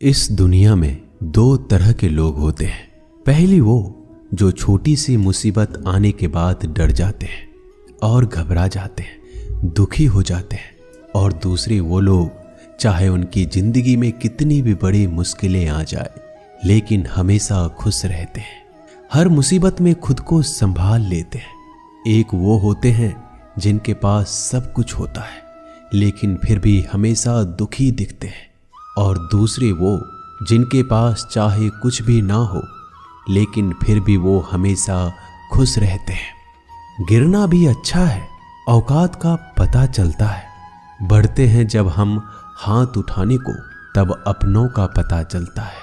इस दुनिया में दो तरह के लोग होते हैं। पहली वो जो छोटी सी मुसीबत आने के बाद डर जाते हैं और घबरा जाते हैं, दुखी हो जाते हैं। और दूसरे वो लोग चाहे उनकी जिंदगी में कितनी भी बड़ी मुश्किलें आ जाए लेकिन हमेशा खुश रहते हैं, हर मुसीबत में खुद को संभाल लेते हैं। एक वो होते हैं जिनके पास सब कुछ होता है लेकिन फिर भी हमेशा दुखी दिखते हैं, और दूसरे वो जिनके पास चाहे कुछ भी ना हो लेकिन फिर भी वो हमेशा खुश रहते हैं। गिरना भी अच्छा है, औकात का पता चलता है। बढ़ते हैं जब हम हाथ उठाने को तब अपनों का पता चलता है।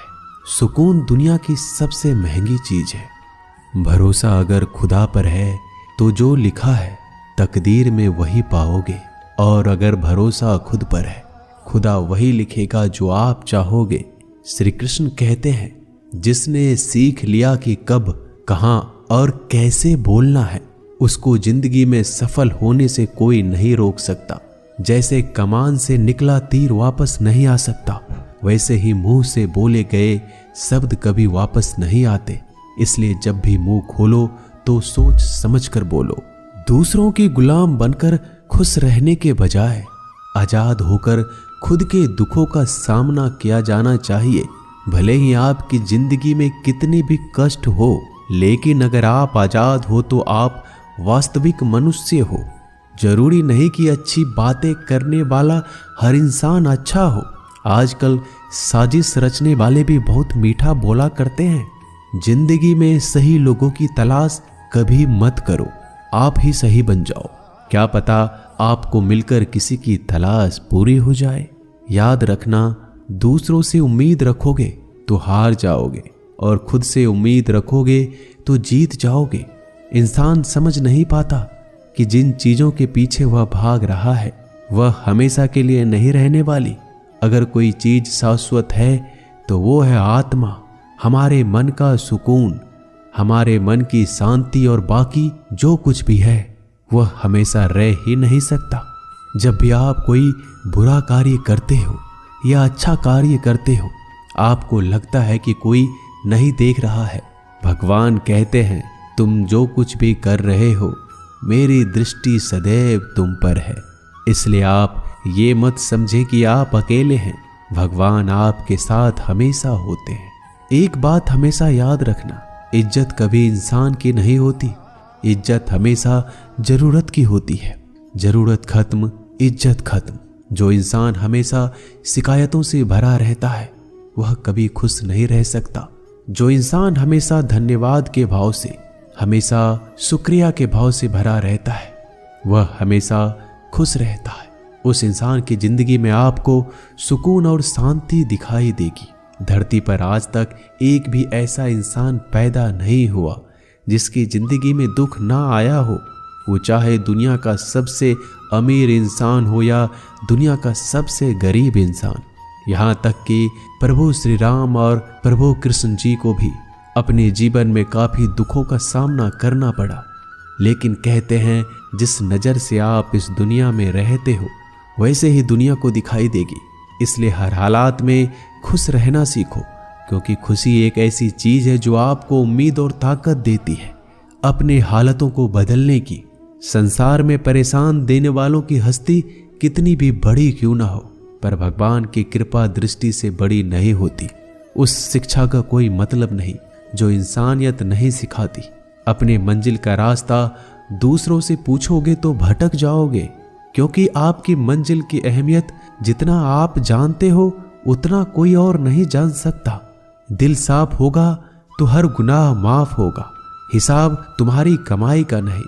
सुकून दुनिया की सबसे महंगी चीज है। भरोसा अगर खुदा पर है तो जो लिखा है तकदीर में वही पाओगे, और अगर भरोसा खुद पर है खुदा वही लिखेगा जो आप चाहोगे। श्री कृष्ण कहते हैं, जिसने सीख लिया कि कब, कहां और कैसे बोलना है, उसको जिंदगी में सफल होने से कोई नहीं रोक सकता। जैसे कमान से निकला तीर वापस नहीं आ सकता, वैसे ही मुंह से बोले गए शब्द कभी वापस नहीं आते। इसलिए जब भी मुंह खोलो तो सोच समझ कर बोलो। दूसरों की गुलाम बनकर खुश रहने के बजाय आजाद होकर खुद के दुखों का सामना किया जाना चाहिए। भले ही आपकी जिंदगी में कितने भी कष्ट हो, लेकिन अगर आप आजाद हो तो आप वास्तविक मनुष्य हो। जरूरी नहीं कि अच्छी बातें करने वाला हर इंसान अच्छा हो। आजकल साजिश रचने वाले भी बहुत मीठा बोला करते हैं। जिंदगी में सही लोगों की तलाश कभी मत करो, आप ही सही बन जाओ। क्या पता आपको मिलकर किसी की तलाश पूरी हो जाए। याद रखना, दूसरों से उम्मीद रखोगे तो हार जाओगे, और खुद से उम्मीद रखोगे तो जीत जाओगे। इंसान समझ नहीं पाता कि जिन चीजों के पीछे वह भाग रहा है वह हमेशा के लिए नहीं रहने वाली। अगर कोई चीज शाश्वत है तो वो है आत्मा, हमारे मन का सुकून, हमारे मन की शांति, और बाकी जो कुछ भी है वह हमेशा रह ही नहीं सकता। जब भी आप कोई बुरा कार्य करते हो या अच्छा कार्य करते हो, आपको लगता है कि कोई नहीं देख रहा है। भगवान कहते हैं, तुम जो कुछ भी कर रहे हो मेरी दृष्टि सदैव तुम पर है। इसलिए आप ये मत समझें कि आप अकेले हैं, भगवान आपके साथ हमेशा होते हैं। एक बात हमेशा याद रखना, इज्जत कभी इंसान की नहीं होती, इज्जत हमेशा जरूरत की होती है। जरूरत खत्म, इज्जत खत्म। जो इंसान हमेशा शिकायतों से भरा रहता है वह कभी खुश नहीं रह सकता। जो इंसान हमेशा धन्यवाद के भाव से, हमेशा शुक्रिया के भाव से भरा रहता है वह हमेशा खुश रहता है। उस इंसान की जिंदगी में आपको सुकून और शांति दिखाई देगी। धरती पर आज तक एक भी ऐसा इंसान पैदा नहीं हुआ जिसकी जिंदगी में दुख ना आया हो। वो चाहे दुनिया का सबसे अमीर इंसान हो या दुनिया का सबसे गरीब इंसान। यहाँ तक कि प्रभु श्री राम और प्रभु कृष्ण जी को भी अपने जीवन में काफी दुखों का सामना करना पड़ा। लेकिन कहते हैं, जिस नज़र से आप इस दुनिया में रहते हो वैसे ही दुनिया को दिखाई देगी। इसलिए हर हालात में खुश रहना सीखो, क्योंकि खुशी एक ऐसी चीज है जो आपको उम्मीद और ताकत देती है अपने हालतों को बदलने की। संसार में परेशान देने वालों की हस्ती कितनी भी बड़ी क्यों ना हो, पर भगवान की कृपा दृष्टि से बड़ी नहीं होती। उस शिक्षा का कोई मतलब नहीं जो इंसानियत नहीं सिखाती। अपने मंजिल का रास्ता दूसरों से पूछोगे तो भटक जाओगे, क्योंकि आपकी मंजिल की अहमियत जितना आप जानते हो उतना कोई और नहीं जान सकता। दिल साफ होगा तो हर गुनाह माफ होगा। हिसाब तुम्हारी कमाई का नहीं,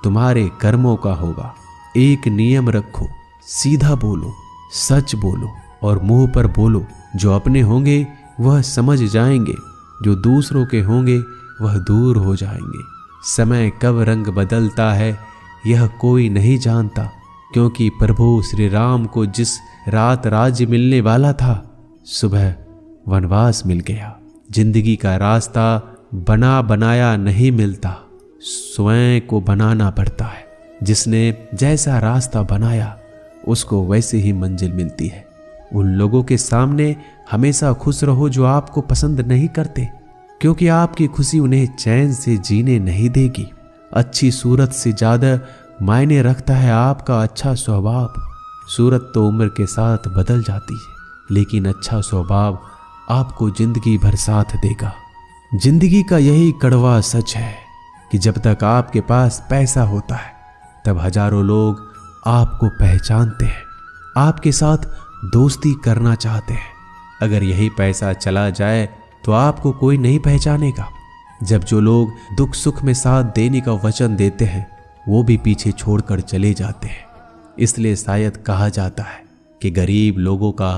तुम्हारे कर्मों का होगा। एक नियम रखो, सीधा बोलो, सच बोलो और मुंह पर बोलो। जो अपने होंगे वह समझ जाएंगे, जो दूसरों के होंगे वह दूर हो जाएंगे। समय कब रंग बदलता है यह कोई नहीं जानता, क्योंकि प्रभु श्री राम को जिस रात राज्य मिलने वाला था सुबह वनवास मिल गया। जिंदगी का रास्ता बना बनाया नहीं मिलता, स्वयं को बनाना पड़ता है। जिसने जैसा रास्ता बनाया उसको वैसे ही मंजिल मिलती है। उन लोगों के सामने हमेशा खुश रहो जो आपको पसंद नहीं करते, क्योंकि आपकी खुशी उन्हें चैन से जीने नहीं देगी। अच्छी सूरत से ज्यादा मायने रखता है आपका अच्छा स्वभाव। सूरत तो उम्र के साथ बदल जाती है, लेकिन अच्छा स्वभाव आपको जिंदगी भर साथ देगा। जिंदगी का यही कड़वा सच है कि जब तक आपके पास पैसा होता है तब हजारों लोग आपको पहचानते हैं, आपके साथ दोस्ती करना चाहते हैं। अगर यही पैसा चला जाए तो आपको कोई नहीं पहचानेगा। जब जो लोग दुख सुख में साथ देने का वचन देते हैं वो भी पीछे छोड़कर चले जाते हैं। इसलिए शायद कहा जाता है कि गरीब लोगों का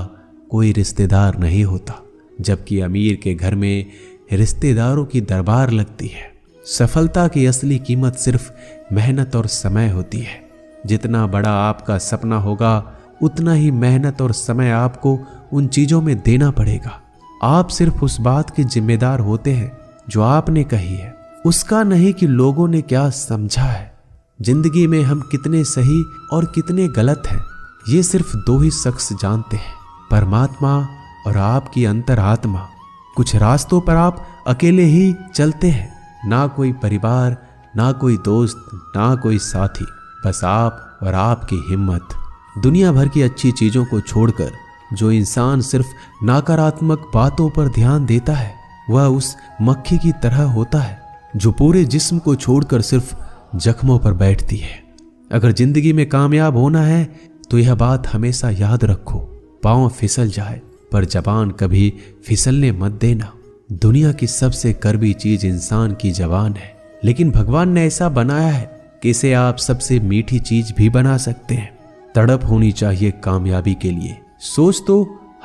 कोई रिश्तेदार नहीं होता, जबकि अमीर के घर में रिश्तेदारों की दरबार लगती है। सफलता की असली कीमत सिर्फ मेहनत और समय होती है। जितना बड़ा आपका सपना होगा उतना ही मेहनत और समय आपको उन चीजों में देना पड़ेगा। आप सिर्फ उस बात के जिम्मेदार होते हैं जो आपने कही है, उसका नहीं कि लोगों ने क्या समझा है। जिंदगी में हम कितने सही और कितने गलत हैं ये सिर्फ दो ही शख्स जानते हैं, परमात्मा और आपकी अंतरात्मा। कुछ रास्तों पर आप अकेले ही चलते हैं, ना कोई परिवार, ना कोई दोस्त, ना कोई साथी, बस आप और आपकी हिम्मत। दुनिया भर की अच्छी चीजों को छोड़कर जो इंसान सिर्फ नकारात्मक बातों पर ध्यान देता है वह उस मक्खी की तरह होता है जो पूरे जिस्म को छोड़कर सिर्फ जख्मों पर बैठती है। अगर जिंदगी में कामयाब होना है तो यह बात हमेशा याद रखो, पांव फिसल जाए पर जबान कभी फिसलने मत देना। दुनिया की सबसे कड़वी चीज इंसान की जबान है, लेकिन भगवान ने ऐसा बनाया है कि इसे आप सबसे मीठी चीज भी बना सकते हैं। तड़प होनी चाहिए कामयाबी के लिए। सोच तो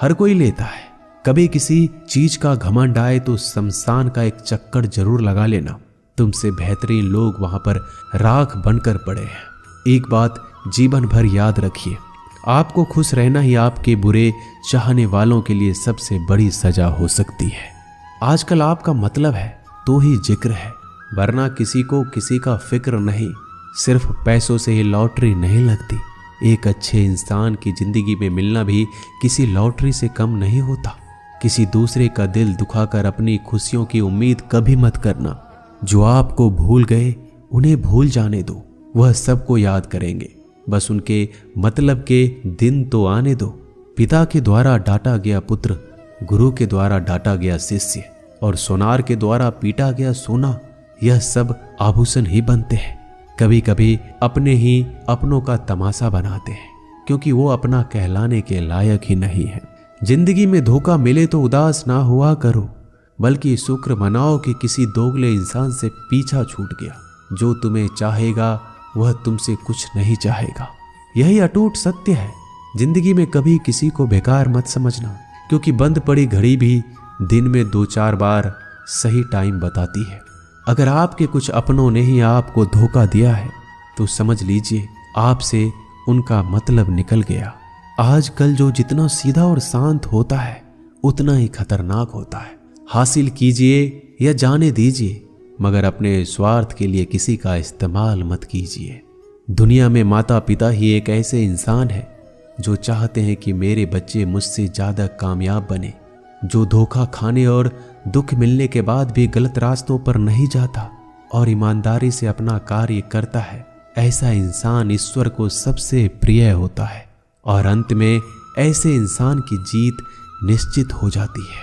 हर कोई लेता है, कभी किसी चीज का घमंड आए तो शमशान का एक चक्कर जरूर लगा लेना। तुमसे बेहतरीन लोग वहां पर राख बनकर पड़े हैं। एक बात जीवन भर याद रखिए, आपको खुश रहना ही आपके बुरे चाहने वालों के लिए सबसे बड़ी सजा हो सकती है। आजकल आपका मतलब है तो ही जिक्र है, वरना किसी को किसी का फिक्र नहीं। सिर्फ पैसों से ही लॉटरी नहीं लगती। एक अच्छे इंसान की जिंदगी में मिलना भी किसी लॉटरी से कम नहीं होता। किसी दूसरे का दिल दुखाकर अपनी खुशियों की उम्मीद कभी मत करना। जो आपको भूल गए उन्हें भूल जाने दो, वह सबको याद करेंगे, बस उनके मतलब के दिन तो आने दो। पिता के द्वारा डांटा गया पुत्र, गुरु के द्वारा डांटा गया शिष्य और सोनार के द्वारा पीटा गया सोना, यह सब आभूषण ही बनते हैं। कभी कभी अपने ही अपनों का तमाशा बनाते हैं, क्योंकि वो अपना कहलाने के लायक ही नहीं है। जिंदगी में धोखा मिले तो उदास ना हुआ करो, बल्कि शुक्र मनाओ कि किसी दोगले इंसान से पीछा छूट गया। जो तुम्हें चाहेगा वह तुमसे कुछ नहीं चाहेगा, यही अटूट सत्य है। जिंदगी में कभी किसी को बेकार मत समझना, क्योंकि बंद पड़ी घड़ी भी दिन में 2-4 बार सही टाइम बताती है। अगर आपके कुछ अपनों ने ही आपको धोखा दिया है तो समझ लीजिए आपसे उनका मतलब निकल गया। आजकल जो जितना सीधा और शांत होता है उतना ही खतरनाक होता है। हासिल कीजिए या जाने दीजिए, मगर अपने स्वार्थ के लिए किसी का इस्तेमाल मत कीजिए। दुनिया में माता पिता ही एक ऐसे इंसान है जो चाहते हैं कि मेरे बच्चे मुझसे ज्यादा कामयाब बने, जो धोखा खाने और दुख मिलने के बाद भी गलत रास्तों पर नहीं जाता और ईमानदारी से अपना कार्य करता है। ऐसा इंसान ईश्वर को सबसे प्रिय होता है और अंत में ऐसे इंसान की जीत निश्चित हो जाती है।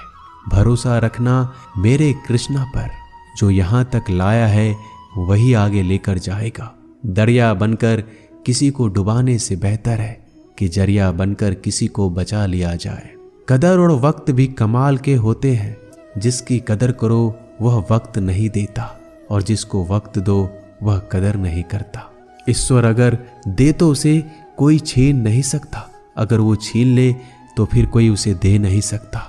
भरोसा रखना मेरे कृष्णा पर, जो यहाँ तक लाया है वही आगे लेकर जाएगा। दरिया बनकर किसी को डुबाने से बेहतर है कि जरिया बनकर किसी को बचा लिया जाए। कदर और वक्त भी कमाल के होते हैं। जिसकी कदर करो वह वक्त नहीं देता, और जिसको वक्त दो वह कदर नहीं करता। ईश्वर अगर दे तो उसे कोई छीन नहीं सकता, अगर वो छीन ले तो फिर कोई उसे दे नहीं सकता।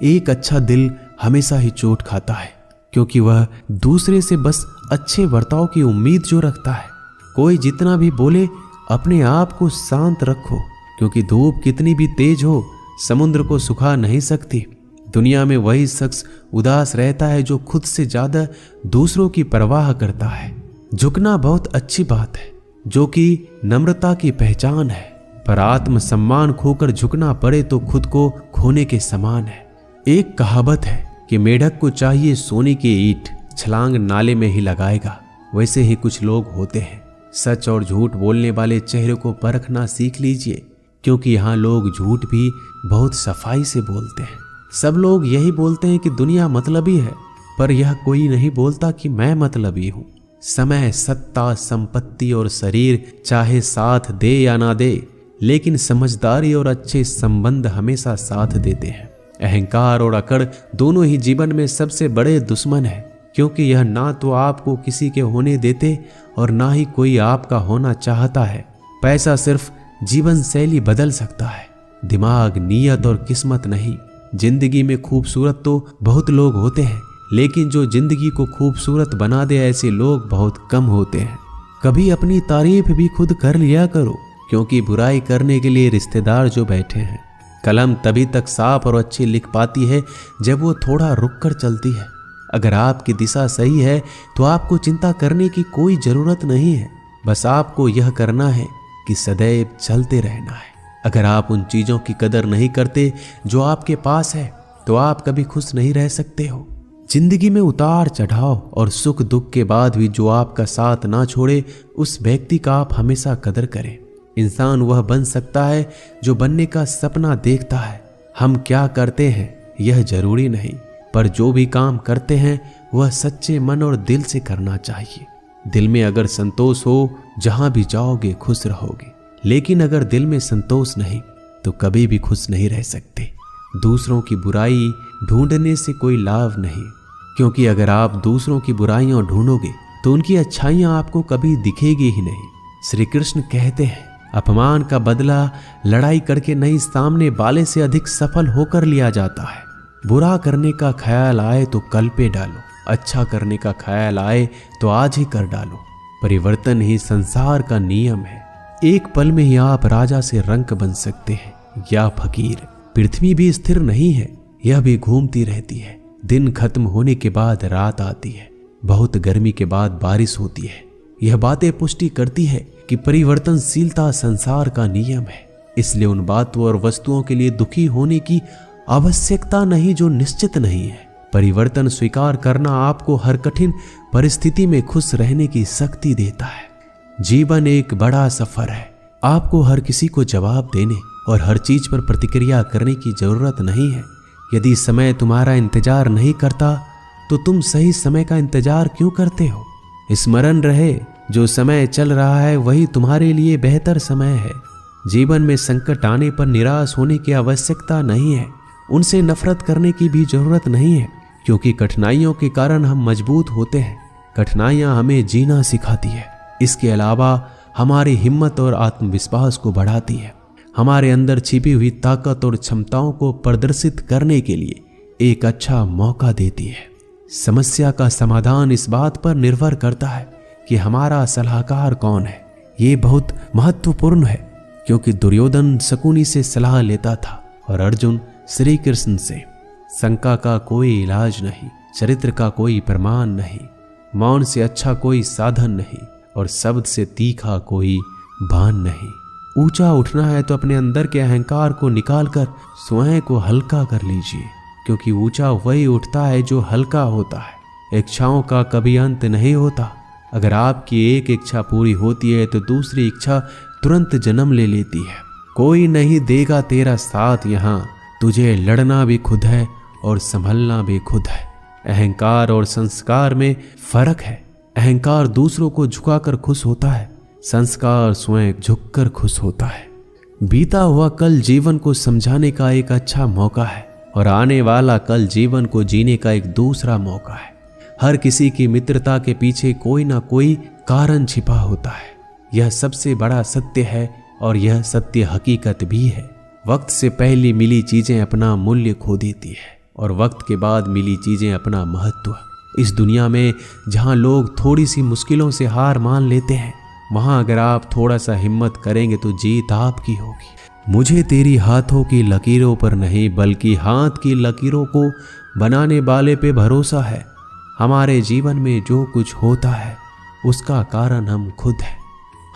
एक अच्छा दिल हमेशा ही चोट खाता है, क्योंकि वह दूसरे से बस अच्छे बर्ताव की उम्मीद जो रखता है। कोई जितना भी बोले अपने आप को शांत रखो, क्योंकि धूप कितनी भी तेज हो समुद्र को सुखा नहीं सकती। दुनिया में वही शख्स उदास रहता है जो खुद से ज्यादा दूसरों की परवाह करता है। झुकना बहुत अच्छी बात है, जो कि नम्रता की पहचान है। पर आत्म सम्मान खोकर झुकना पड़े तो खुद को खोने के समान है। एक कहावत है कि मेढक को चाहिए सोने की ईंट, छलांग नाले में ही लगाएगा। वैसे ही कुछ लोग होते हैं। सच और झूठ बोलने वाले चेहरे को परखना सीख लीजिए, क्योंकि यहाँ लोग झूठ भी बहुत सफाई से बोलते हैं। सब लोग यही बोलते हैं कि दुनिया मतलबी है, पर यह कोई नहीं बोलता कि मैं मतलबी हूँ। समय, सत्ता, संपत्ति और शरीर चाहे साथ दे या ना दे, लेकिन समझदारी और अच्छे संबंध हमेशा साथ देते हैं। अहंकार और अकड़ दोनों ही जीवन में सबसे बड़े दुश्मन है, क्योंकि यह ना तो आपको किसी के होने देते और ना ही कोई आपका होना चाहता है। पैसा सिर्फ जीवन शैली बदल सकता है, दिमाग, नीयत और किस्मत नहीं। जिंदगी में खूबसूरत तो बहुत लोग होते हैं, लेकिन जो जिंदगी को खूबसूरत बना दे ऐसे लोग बहुत कम होते हैं। कभी अपनी तारीफ भी खुद कर लिया करो, क्योंकि बुराई करने के लिए रिश्तेदार जो बैठे हैं। कलम तभी तक साफ और अच्छी लिख पाती है जब वो थोड़ा रुक कर चलती है। अगर आपकी दिशा सही है तो आपको चिंता करने की कोई जरूरत नहीं है। बस आपको यह करना है कि सदैव चलते रहना है। अगर आप उन चीजों की कदर नहीं करते जो आपके पास है, तो आप कभी खुश नहीं रह सकते हो। जिंदगी में उतार चढ़ाव और सुख दुख के बाद भी जो आपका साथ ना छोड़े, उस व्यक्ति का आप हमेशा कदर करें। इंसान वह बन सकता है जो बनने का सपना देखता है। हम क्या करते हैं यह जरूरी नहीं, पर जो भी काम करते हैं वह सच्चे मन और दिल से करना चाहिए। दिल में अगर संतोष हो, जहां भी जाओगे खुश रहोगे, लेकिन अगर दिल में संतोष नहीं तो कभी भी खुश नहीं रह सकते। दूसरों की बुराई ढूंढने से कोई लाभ नहीं, क्योंकि अगर आप दूसरों की बुराइयां ढूंढोगे तो उनकी अच्छाइयां आपको कभी दिखेगी ही नहीं। श्री कृष्ण कहते हैं, अपमान का बदला लड़ाई करके नहीं, सामने वाले से अधिक सफल होकर लिया जाता है। बुरा करने का ख्याल आए तो कल पे डालो, अच्छा करने का ख्याल आए तो आज ही कर डालो। परिवर्तन ही संसार का नियम है। एक पल में ही आप राजा से रंक बन सकते हैं या फकीर। पृथ्वी भी स्थिर नहीं है, यह भी घूमती रहती है। दिन खत्म होने के बाद रात आती है, बहुत गर्मी के बाद बारिश होती है। यह बातें पुष्टि करती है कि परिवर्तनशीलता संसार का नियम है। इसलिए उन बातों और वस्तुओं के लिए दुखी होने की आवश्यकता नहीं जो निश्चित नहीं है। परिवर्तन स्वीकार करना आपको हर कठिन परिस्थिति में खुश रहने की शक्ति देता है। जीवन एक बड़ा सफर है। आपको हर किसी को जवाब देने और हर चीज पर प्रतिक्रिया करने की जरूरत नहीं है। यदि समय तुम्हारा इंतजार नहीं करता तो तुम सही समय का इंतजार क्यों करते हो? स्मरण रहे, जो समय चल रहा है वही तुम्हारे लिए बेहतर समय है। जीवन में संकट आने पर निराश होने की आवश्यकता नहीं है। उनसे नफरत करने की भी जरूरत नहीं है, क्योंकि कठिनाइयों के कारण हम मजबूत होते हैं। कठिनाइयां हमें जीना सिखाती है। इसके अलावा हमारी हिम्मत और आत्मविश्वास को बढ़ाती है। हमारे अंदर छिपी हुई ताकत और क्षमताओं को प्रदर्शित करने के लिए एक अच्छा मौका देती है। समस्या का समाधान इस बात पर निर्भर करता है कि हमारा सलाहकार कौन है। ये बहुत महत्वपूर्ण है, क्योंकि दुर्योधन शकुनी से सलाह लेता था और अर्जुन श्री कृष्ण से। शंका का कोई इलाज नहीं, चरित्र का कोई प्रमाण नहीं, मौन से अच्छा कोई साधन नहीं और शब्द से तीखा कोई बाण नहीं। ऊंचा उठना है तो अपने अंदर के अहंकार को निकालकर स्वयं को हल्का कर लीजिए, क्योंकि ऊंचा वही उठता है जो हल्का होता है। इच्छाओं का कभी अंत नहीं होता। अगर आपकी एक इच्छा पूरी होती है तो दूसरी इच्छा तुरंत जन्म ले लेती है। कोई नहीं देगा तेरा साथ यहाँ, तुझे लड़ना भी खुद है और संभलना भी खुद है। अहंकार और संस्कार में फर्क है। अहंकार दूसरों को झुकाकर खुश होता है, संस्कार स्वयं झुककर खुश होता है। बीता हुआ कल जीवन को समझाने का एक अच्छा मौका है और आने वाला कल जीवन को जीने का एक दूसरा मौका है। हर किसी की मित्रता के पीछे कोई ना कोई कारण छिपा होता है। यह सबसे बड़ा सत्य है और यह सत्य हकीकत भी है। वक्त से पहले मिली चीजें अपना मूल्य खो देती है और वक्त के बाद मिली चीजें अपना महत्व। इस दुनिया में जहां लोग थोड़ी सी मुश्किलों से हार मान लेते हैं, वहां अगर आप थोड़ा सा हिम्मत करेंगे तो जीत आपकी होगी। मुझे तेरी हाथों की लकीरों पर नहीं, बल्कि हाथ की लकीरों को बनाने वाले पे भरोसा है। हमारे जीवन में जो कुछ होता है उसका कारण हम खुद हैं।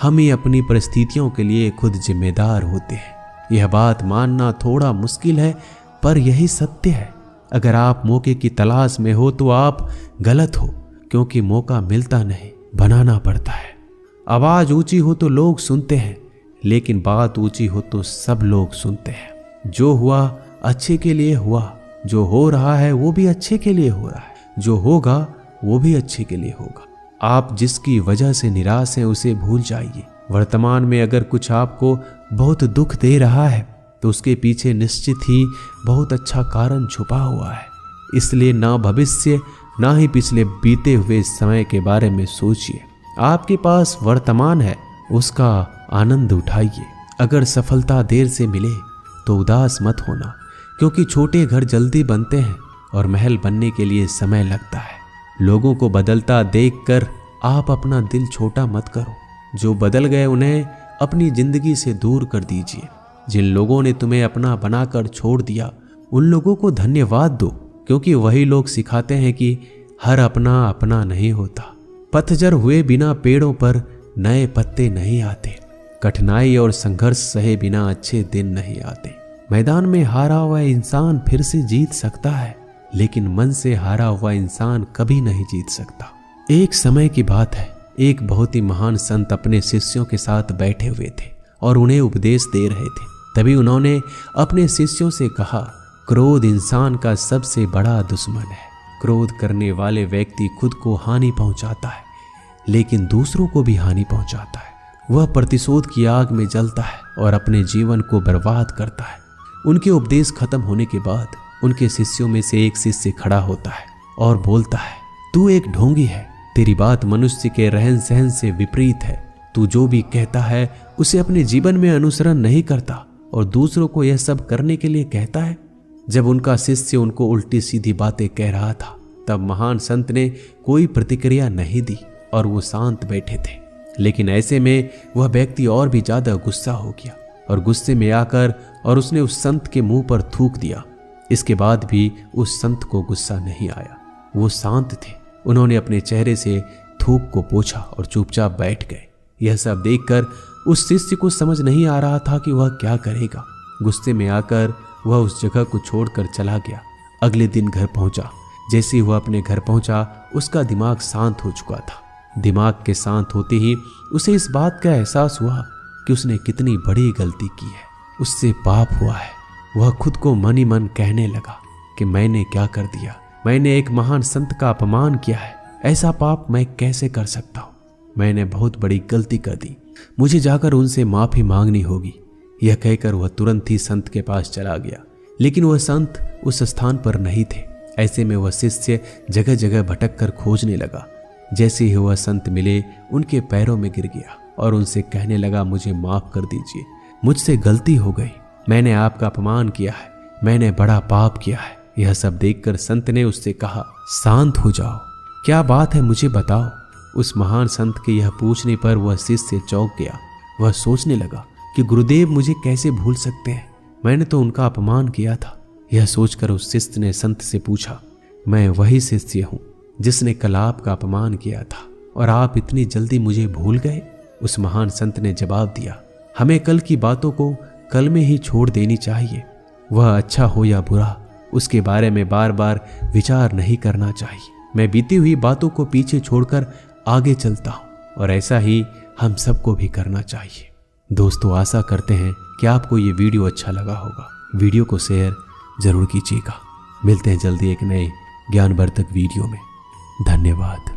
हम ही अपनी परिस्थितियों के लिए खुद जिम्मेदार होते हैं। यह बात मानना थोड़ा मुश्किल है, पर यही सत्य है। अगर आप मौके की तलाश में हो तो आप गलत हो, क्योंकि मौका मिलता नहीं, बनाना पड़ता है। आवाज ऊंची हो तो लोग सुनते हैं, लेकिन बात ऊंची हो तो सब लोग सुनते हैं। जो हुआ अच्छे के लिए हुआ, जो हो रहा है वो भी अच्छे के लिए हो रहा है, जो होगा वो भी अच्छे के लिए होगा। आप जिसकी वजह से निराश हैं उसे भूल जाइए। वर्तमान में अगर कुछ आपको बहुत दुख दे रहा है तो उसके पीछे निश्चित ही बहुत अच्छा कारण छुपा हुआ है। इसलिए ना भविष्य ना ही पिछले बीते हुए समय के बारे में सोचिए। आपके पास वर्तमान है, उसका आनंद उठाइए। अगर सफलता देर से मिले तो उदास मत होना, क्योंकि छोटे घर जल्दी बनते हैं और महल बनने के लिए समय लगता है। लोगों को बदलता देखकर आप अपना दिल छोटा मत करो। जो बदल गए उन्हें अपनी जिंदगी से दूर कर दीजिए। जिन लोगों ने तुम्हें अपना बनाकर छोड़ दिया उन लोगों को धन्यवाद दो, क्योंकि वही लोग सिखाते हैं कि हर अपना अपना नहीं होता। पतझड़ हुए बिना पेड़ों पर नए पत्ते नहीं आते। कठिनाई और संघर्ष सहे बिना अच्छे दिन नहीं आते। मैदान में हारा हुआ इंसान फिर से जीत सकता है, लेकिन मन से हारा हुआ इंसान कभी नहीं जीत सकता। एक समय की बात है, एक बहुत ही महान संत अपने शिष्यों के साथ बैठे हुए थे और उन्हें उपदेश दे रहे थे। तभी उन्होंने अपने शिष्यों से कहा, क्रोध इंसान का सबसे बड़ा दुश्मन है। क्रोध करने वाले व्यक्ति खुद को हानि पहुंचाता है, लेकिन दूसरों को भी हानि पहुंचाता है। वह प्रतिशोध की आग में जलता है और अपने जीवन को बर्बाद करता है। उनके उपदेश खत्म होने के बाद उनके शिष्यों में से एक शिष्य खड़ा होता है और बोलता है, तू एक ढोंगी है। तेरी बात मनुष्य के रहन सहन से विपरीत है। तू जो भी कहता है उसे अपने जीवन में अनुसरण नहीं करता और दूसरों को यह सब करने के लिए कहता है। जब उनका शिष्य उनको उल्टी सीधी बातें कह रहा था, तब महान संत ने कोई प्रतिक्रिया नहीं दी और वो शांत बैठे थे। लेकिन ऐसे में वह व्यक्ति और भी ज्यादा गुस्सा हो गया और गुस्से में आकर और उसने उस संत के मुंह पर थूक दिया। इसके बाद भी उस संत को गुस्सा नहीं आया। वो शांत थे। उन्होंने अपने चेहरे से थूक को पोंछा और चुपचाप बैठ गए। यह सब देखकर उस शिष्य को समझ नहीं आ रहा था कि वह क्या करेगा। गुस्से में आकर वह उस जगह को छोड़कर चला गया। अगले दिन घर पहुंचा। जैसे ही वह अपने घर पहुंचा, उसका दिमाग शांत हो चुका था। दिमाग के शांत होते ही उसे इस बात का एहसास हुआ कि उसने कितनी बड़ी गलती की है, उससे पाप हुआ है। वह खुद को मन ही मन कहने लगा कि मैंने क्या कर दिया, मैंने एक महान संत का अपमान किया है। ऐसा पाप मैं कैसे कर सकता हूँ? मैंने बहुत बड़ी गलती कर दी, मुझे जाकर उनसे माफी मांगनी होगी। यह कहकर वह तुरंत ही संत के पास चला गया, लेकिन वह संत उस स्थान पर नहीं थे। ऐसे में वह शिष्य जगह जगह भटक कर खोजने लगा। जैसे ही वह संत मिले, उनके पैरों में गिर गया और उनसे कहने लगा, मुझे माफ कर दीजिए, मुझसे गलती हो गई, मैंने आपका अपमान किया है, मैंने बड़ा पाप किया है। यह सब देखकर संत ने उससे कहा, शांत हो जाओ, क्या बात है मुझे बताओ। उस महान संत के यह पूछने पर वह शिष्य चौंक गया। वह सोचने लगा कि गुरुदेव मुझे कैसे भूल सकते हैं, मैंने तो उनका अपमान किया था। यह सोचकर उस शिष्य ने संत से पूछा, मैं वही शिष्य हूँ जिसने कल आपका अपमान किया था और आप इतनी जल्दी मुझे भूल गए। उस महान संत ने जवाब दिया, हमें कल की बातों को कल में ही छोड़ देनी चाहिए। वह अच्छा हो या बुरा, उसके बारे में बार बार विचार नहीं करना चाहिए। मैं बीती हुई बातों को पीछे छोड़कर आगे चलता हूँ और ऐसा ही हम सबको भी करना चाहिए। दोस्तों, आशा करते हैं कि आपको ये वीडियो अच्छा लगा होगा। वीडियो को शेयर जरूर कीजिएगा। मिलते हैं जल्दी एक नए ज्ञानवर्धक वीडियो में। धन्यवाद।